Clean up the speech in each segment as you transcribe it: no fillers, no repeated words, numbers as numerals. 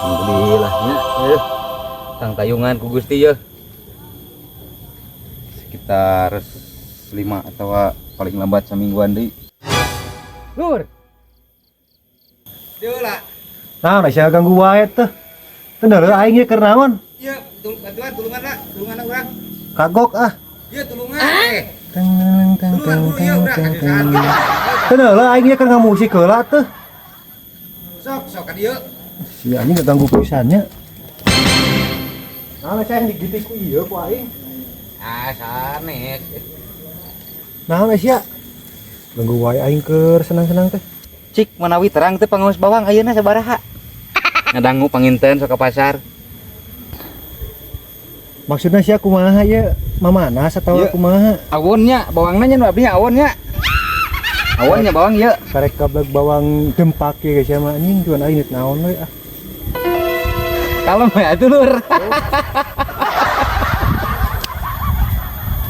Alhamdulillahnya tang tayungan ku Gusti ya sekitar 5 atau paling lambat semingguan di Lur dia lah nah sia ganggu wae teh bener aing ge keur naon ieu bantuan tulungan urang kagok ah ieu tulungan teng teng teng teng teng teng teng bener aing ge keur ngamusik heula teh sok ka dieu si anjing ganggu pisannya nah saya digitik ku ieu ku aing sanes nah sia ganggu wae aing keur senang-senang teh cik manawi terang teh pangaos bawang ayeuna sabaraha ngadangu panginten sok ka pasar maksudna sia kumaha ye mamanas atawa kumaha awonnya bawangna nya nu abdinya awonnya bawang ye karek kablag bawang dempak ye guys ya mah anjing tuan aing naon we ah kalem ya atuh Lur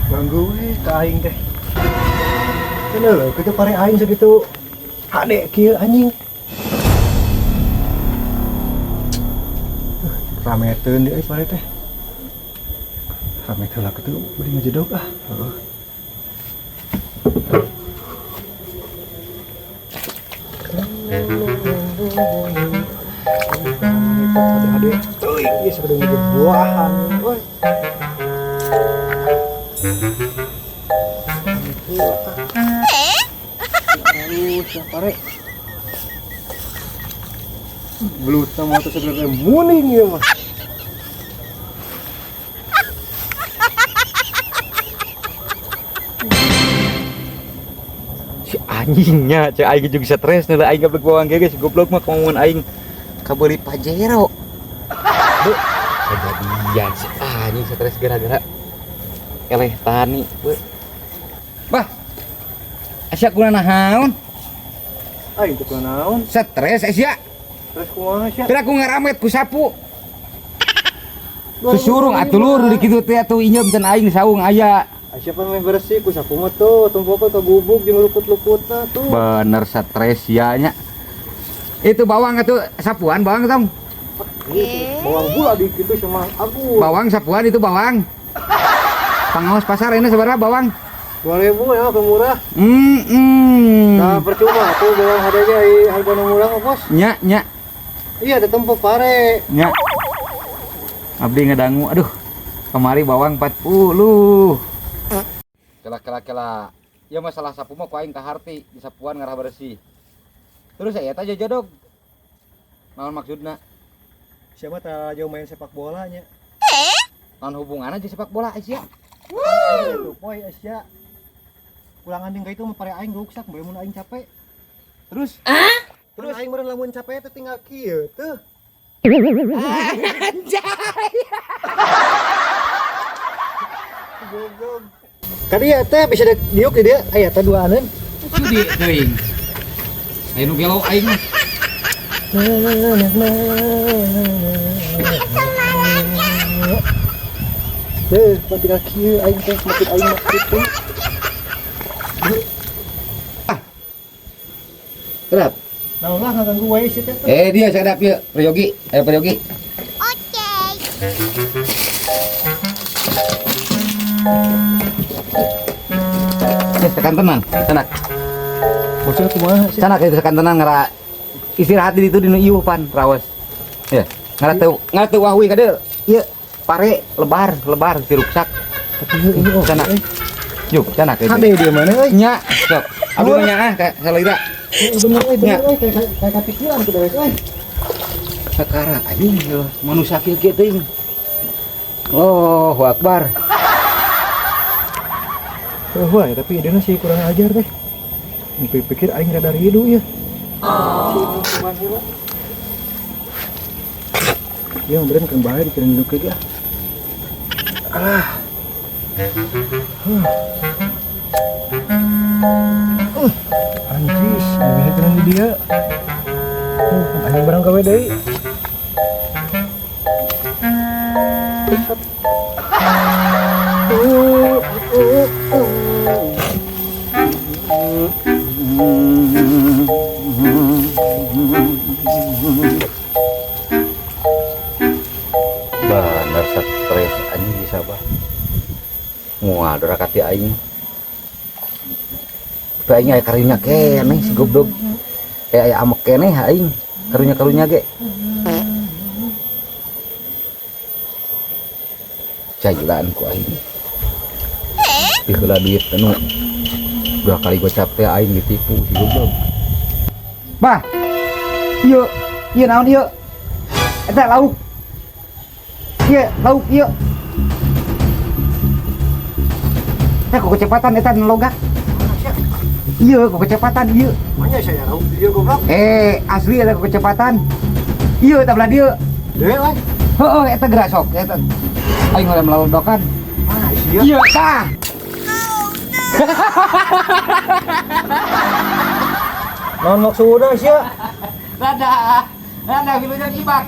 ganggu we ka aing teh bener lho kitu pare aing segitu hade kieu anjing rameteun di pare teh rameteun lah kitu beuring ngajedog ah heuh adik-adik euy geus kudu buahan euy pare belut sama tuh sebenarnya muning ya mah si anjingnya cek aing juga stres nih aing gablek bawang ge guys goblok mah ngomongin aing kabeli pajero bu kejadian si anjing stres gara-gara eleh tani bah asya kuna nahaun aing teu naon stres asya terus kumaha sia kira aku ngaramet ku sapu susurung atuh Lur di kitu teh atuh inyem can aing saung aya siapa yang bersih ku sapu mah tuh tumpukna ke gubuk jeung luput-luputna tuh bener stres ya nya itu bawang atuh sapuan bawang tong bawang gula di kitu sama aku bawang sapuan itu bawang pangaos pasar ini sabaraha bawang 2000 ya ke murah nah percuma tuh bawang harga harga murah bos nya iya ada tempat pare nya abdi ngadangu aduh kemari bawang 40 kela ya masalah sapu mah ku aing kaharti di sapuan ngarah bersih terus saya tanya jodog naon maksudna siapa tak jauh main sepak bola nya naon hubunganna jeung sepak bola Asia itu poy Asia pulang anding ka itu mah pare aing ruksak bae mun aing capek terus terus aing meureun lamun capek teh tinggal kieu teh anjay goblok kadi ya teh bisa diuk di dia aya teh duaaneun sudi teuing aya nu gelo aing mah teh tinggal kieu aing teh maksud aing mah kitu Sedap. Nah lah ngaganggu wae sih teh. Dia sedap ya, Priyogi. Ayo Priyogi. Oke. Tekan tenan, tenan. Bocah kumaha sih? Sana kita tekan tenan ngara istirahat di itu dinu ieu pan rawas. Ya, ngara teu wahwi kadeu. Ieu pare lebar si ruksak. Tapi ini sana. Yuk, sana ke. Hade dia mana euy? Nya, sok. Abdi nya ka salira. Bener kayak kepikiran ku beres euy. Sakara anjing manusia kieu teh. Allahu Akbar. Wah, tapi dia sih kurang ajar teh. Pikir aing rada ridu ya. Ya, beneran kan bahaya dikira hidup kayak anjis, ini keren dia. Anjing barang gawe deui. Bener stres anjing bisa bah. Mual dora kati aing. Tapi aing aya karunya keneh si goblok. Aya amek keneh aing. Karunya ge. Cailan ku aing. Diheula duit anu. 2 kali gocap teh aing ditipu si goblok. Bah. Ieu, ieu naon ieu? Eta lauk. Ieu, lauk ieu. Teh kok kecepatan eta ngelogak. Iya, kok kecepatan ieu. Mana saya tahu dia goblok. Asli ada kok kecepatan. Iya, tablah dieu. Dewe we. Heeh, eta gerak sok eta. Aing ngeureum lalodokan. Mana sia? Iya, tah. Naon maksudna sia? Rada filenya ibak.